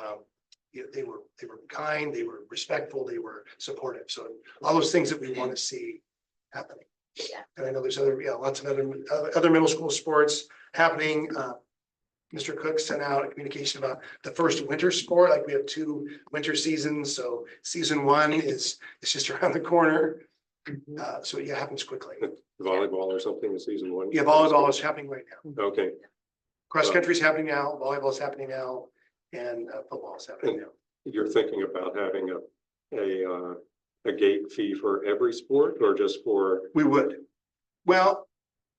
they were kind, they were respectful, they were supportive. So all those things that we want to see happening. Yeah. And I know there's lots of other middle school sports happening. Mr. Cook sent out a communication about the first winter sport, like we have 2 winter seasons, so season 1 it's just around the corner. So it happens quickly. volleyball or something in season 1? Yeah, volleyball is happening right now. Okay, Cross country is happening now, volleyball is happening now, and football is happening now. you're thinking about having a gate fee for every sport or just for, We would. Well,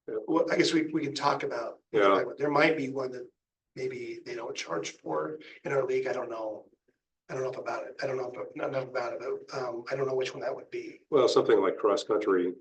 Yeah. I guess we can talk about. Yeah. There might be one that maybe they don't charge for in our league. I don't know. I don't know about it. I don't know enough about it, but I don't know which one that would be. well, something like cross country?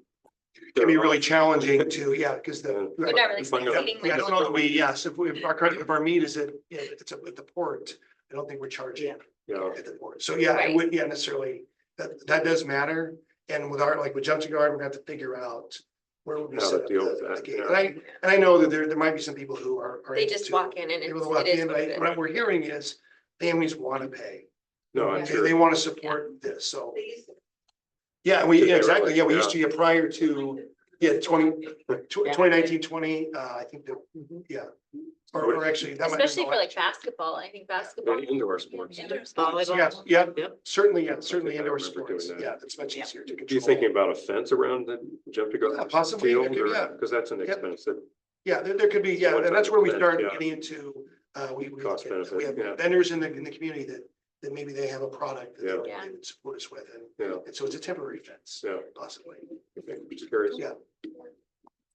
It can be really challenging to, because the. You're not really Find out. succeeding. Yeah, I don't know that we, yes, if our meet is at the port, I don't think we're charging Yeah, at the port. So yeah, it wouldn't necessarily, that does matter. And with with jumping guard, we're gonna have to figure out where would we How to set up deal with the that, gate. yeah. And I know that there might be some people who are. They able just to- walk in and able it's, to walk it is in, what it but is. what we're hearing is families want to pay. no, I'm Yeah. sure. They want to support this, so. They Yeah, Did they exactly. really? Yeah, we Yeah. used to, prior to, 2019, 20, I think that, yeah. Or actually, that might. Especially for like basketball, I think basketball. And indoor sports. Indoor sports. Yes, yeah, Yep. certainly I indoor remember sports. doing that. Yeah, it's much easier to Are control. you thinking about a fence around the jump to Yeah, go possibly, field yeah. or, because that's an Yep. expensive, Yeah, there could be, One and that's where we type of start fence, yeah. getting into, we Cost benefit, we have yeah. vendors in the community that maybe they have a product that Yeah. they would support us with, yeah, and so it's a temporary fence, yeah. possibly. Okay, just curious. Yeah.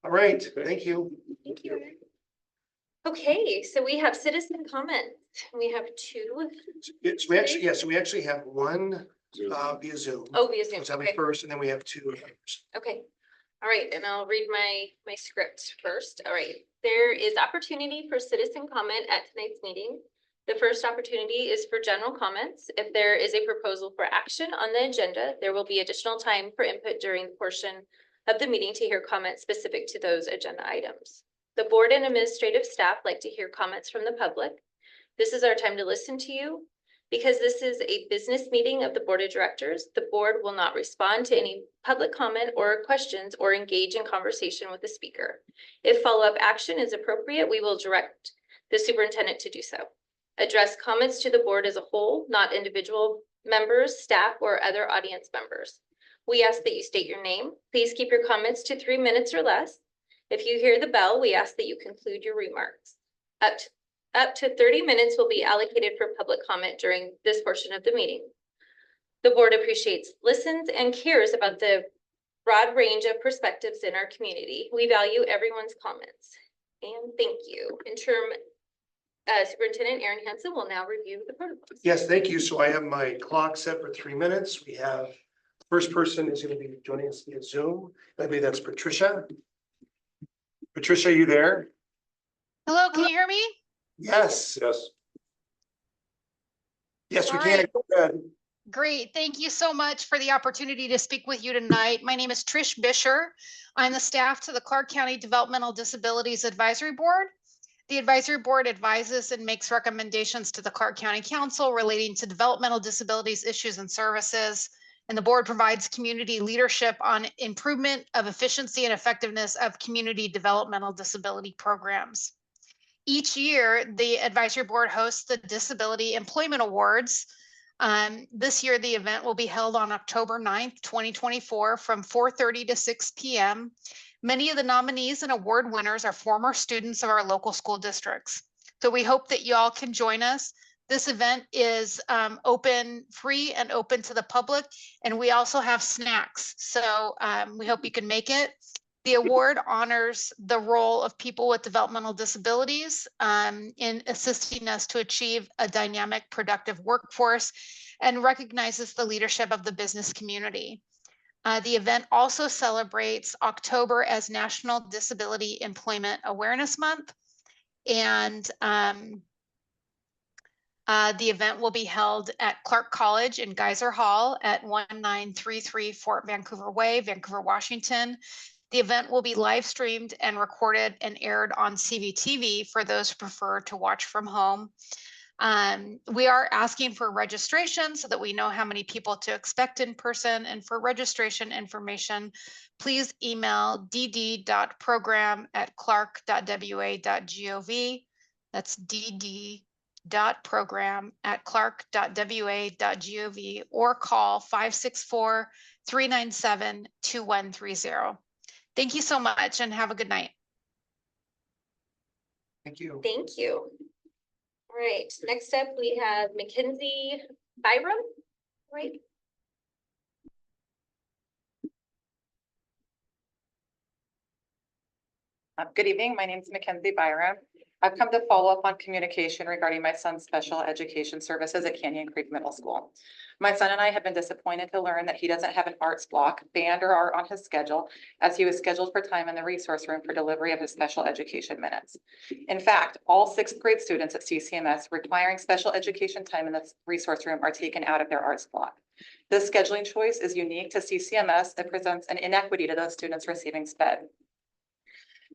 All right, Okay. thank you. Thank you. Okay, so we have citizen comments. We have 2. So we actually have one Zoom. via Zoom. Oh, via Zoom. So Okay. first, and then we have 2 others. Okay, all right, and I'll read my script first. All right, there is opportunity for citizen comment at tonight's meeting. The first opportunity is for general comments. If there is a proposal for action on the agenda, there will be additional time for input during the portion of the meeting to hear comments specific to those agenda items. The board and administrative staff like to hear comments from the public. This is our time to listen to you. Because this is a business meeting of the board of directors, the board will not respond to any public comment or questions or engage in conversation with the speaker. If follow-up action is appropriate, we will direct the superintendent to do so. Address comments to the board as a whole, not individual members, staff, or other audience members. We ask that you state your name. Please keep your comments to 3 minutes or less. If you hear the bell, we ask that you conclude your remarks. Up to 30 minutes will be allocated for public comment during this portion of the meeting. The board appreciates, listens, and cares about the broad range of perspectives in our community. We value everyone's comments. And thank you. Superintendent Aaron Hansen will now review the protocols. Yes, thank you. So I have my clock set for 3 minutes. We have, first person is going to be joining us via Zoom. I believe that's Patricia. Patricia, are you there? Hello, can you hear me? Yes. Yes, Yes, we All can. right. Go ahead. Great. Thank you so much for the opportunity to speak with you tonight. My name is Trish Bisher. I'm the staff to the Clark County Developmental Disabilities Advisory Board. The advisory board advises and makes recommendations to the Clark County Council relating to developmental disabilities issues and services. And the board provides community leadership on improvement of efficiency and effectiveness of community developmental disability programs. Each year, the advisory board hosts the Disability Employment Awards. This year, the event will be held on October 9th, 2024 from 4:30 to 6 p.m. Many of the nominees and award winners are former students of our local school districts. So we hope that you all can join us. This event is free and open to the public, and we also have snacks. So we hope you can make it. The award honors the role of people with developmental disabilities in assisting us to achieve a dynamic, productive workforce and recognizes the leadership of the business community. The event also celebrates October as National Disability Employment Awareness Month. And the event will be held at Clark College in Geyser Hall at 1933 Fort Vancouver Way, Vancouver, Washington. The event will be live streamed and recorded and aired on CVTV for those who prefer to watch from home. We are asking for registration so that we know how many people to expect in person. And for registration information, please email dd.program@clark.wa.gov. That's dd.program@clark.wa.gov or call 564-397-2130. Thank you so much and have a good night. Thank you. Thank you. All right, next up we have Mackenzie Byram, right? Good evening. My name is Mackenzie Byram. I've come to follow up on communication regarding my son's special education services at Canyon Creek Middle School. My son and I have been disappointed to learn that he doesn't have an arts block, band, or art on his schedule, as he was scheduled for time in the resource room for delivery of his special education minutes. In fact, all sixth grade students at CCMS requiring special education time in the resource room are taken out of their arts block. This scheduling choice is unique to CCMS and presents an inequity to those students receiving SPED.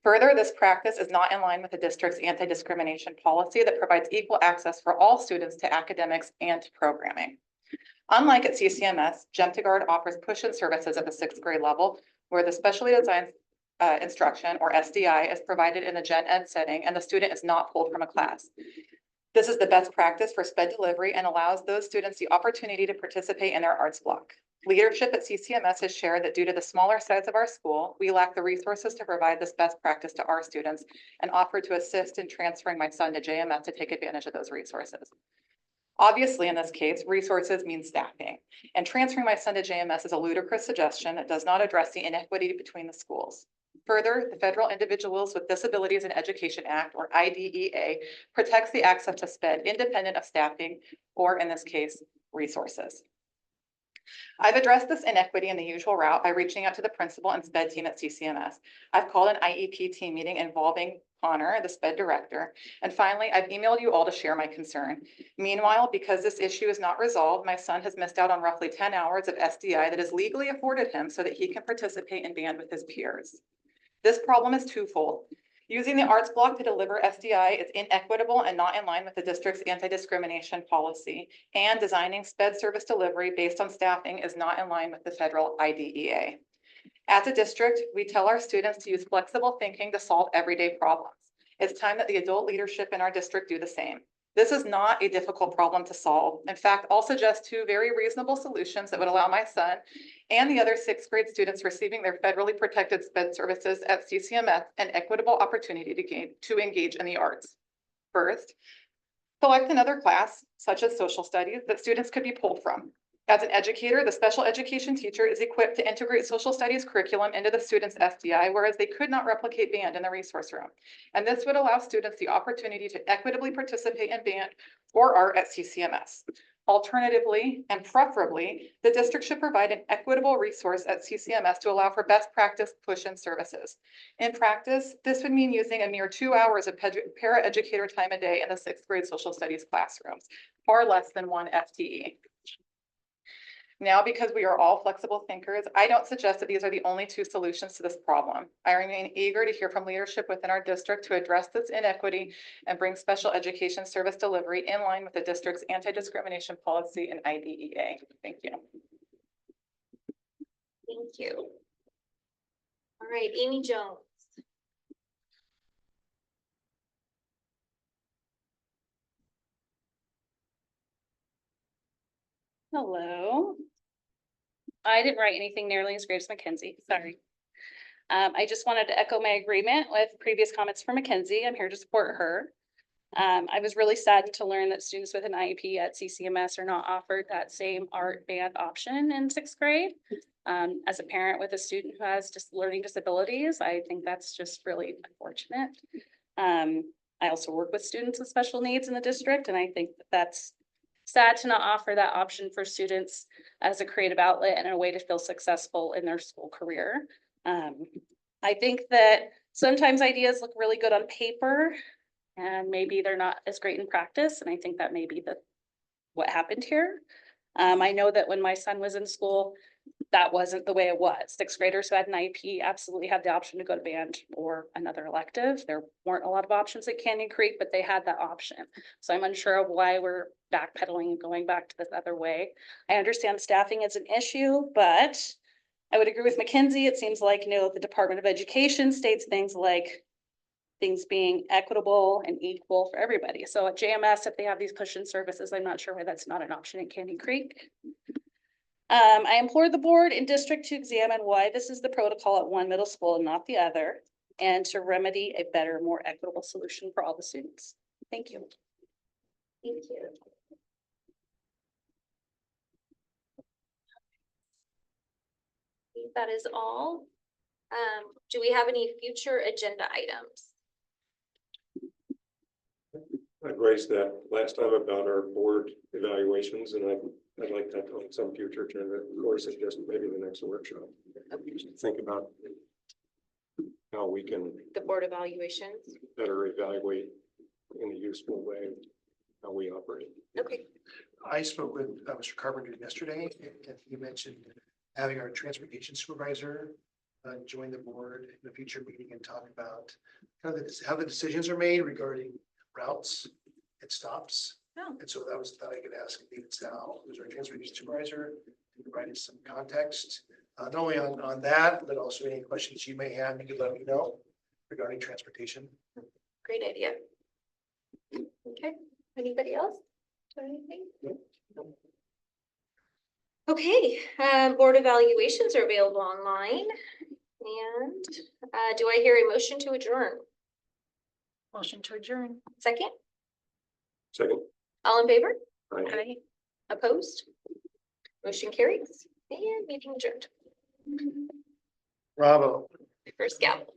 Further, this practice is not in line with the district's anti-discrimination policy that provides equal access for all students to academics and to programming. Unlike at CCMS, GEM2Guard offers push-in services at the sixth grade level, where the specially designed instruction, or SDI, is provided in a gen ed setting and the student is not pulled from a class. This is the best practice for SPED delivery and allows those students the opportunity to participate in their arts block. Leadership at CCMS has shared that due to the smaller size of our school, we lack the resources to provide this best practice to our students and offered to assist in transferring my son to JMS to take advantage of those resources. Obviously, in this case, resources mean staffing, and transferring my son to JMS is a ludicrous suggestion that does not address the inequity between the schools. Further, the Federal Individuals with Disabilities in Education Act, or IDEA, protects the access to SPED independent of staffing, or in this case, resources. I've addressed this inequity in the usual route by reaching out to the principal and SPED team at CCMS. I've called an IEP team meeting involving Connor, the SPED director, and finally, I've emailed you all to share my concern. Meanwhile, because this issue is not resolved, my son has missed out on roughly 10 hours of SDI that is legally afforded him so that he can participate in band with his peers. This problem is twofold. Using the arts block to deliver SDI is inequitable and not in line with the district's anti-discrimination policy, and designing SPED service delivery based on staffing is not in line with the federal IDEA. As a district, we tell our students to use flexible thinking to solve everyday problems. It's time that the adult leadership in our district do the same. This is not a difficult problem to solve. In fact, I'll suggest two very reasonable solutions that would allow my son and the other sixth grade students receiving their federally protected SPED services at CCMS an equitable opportunity to engage in the arts. First, select another class, such as social studies, that students could be pulled from. As an educator, the special education teacher is equipped to integrate social studies curriculum into the students' SDI, whereas they could not replicate band in the resource room. And this would allow students the opportunity to equitably participate in band or art at CCMS. Alternatively, and preferably, the district should provide an equitable resource at CCMS to allow for best practice push-in services. In practice, this would mean using a mere 2 hours of para-educator time a day in the sixth grade social studies classrooms, far less than 1 FTE. Now, because we are all flexible thinkers, I don't suggest that these are the only two solutions to this problem. I remain eager to hear from leadership within our district to address this inequity and bring special education service delivery in line with the district's anti-discrimination policy and IDEA. Thank you. Thank you. All right, Amy Jones. Hello. I didn't write anything nearly as great as Mackenzie, sorry. I just wanted to echo my agreement with previous comments from Mackenzie. I'm here to support her. I was really saddened to learn that students with an IEP at CCMS are not offered that same art band option in sixth grade. As a parent with a student who has just learning disabilities, I think that's just really unfortunate. I also work with students with special needs in the district, and I think that that's sad to not offer that option for students as a creative outlet and a way to feel successful in their school career. I think that sometimes ideas look really good on paper and maybe they're not as great in practice. And I think that may be what happened here. I know that when my son was in school, that wasn't the way it was. Sixth graders who had an IEP absolutely had the option to go to band or another elective. There weren't a lot of options at Canyon Creek, but they had that option. So I'm unsure of why we're backpedaling and going back to this other way. I understand staffing is an issue, but I would agree with Mackenzie. It seems like, the Department of Education states things like things being equitable and equal for everybody. So at JMS, if they have these cushion services, I'm not sure why that's not an option in Canyon Creek. I implore the board and district to examine why this is the protocol at one middle school and not the other, and to remedy a better, more equitable solution for all the students. Thank you. Thank you. I think that is all. Do we have any future agenda items? I raised that last time about our board evaluations, and I'd like that on some future agenda, or suggest maybe the next workshop. Think about how we can The board evaluations? better evaluate in a useful way how we operate. Okay, I spoke with Mr. Carpenter yesterday, and he mentioned having our transportation supervisor join the board in a future meeting and talk about kind of how the decisions are made regarding routes and stops. Oh. And so that was, thought I could ask David Sal, who's our transportation supervisor, to provide us some context, not only on that, but also any questions you may have, you could let me know regarding transportation. great idea. Okay, anybody else? Anything? Okay, board evaluations are available online. And do I hear a motion to adjourn? Motion to adjourn. Second, Second. all in favor? Aye. Opposed? Motion carries and meeting adjourned. Bravo. First gavel.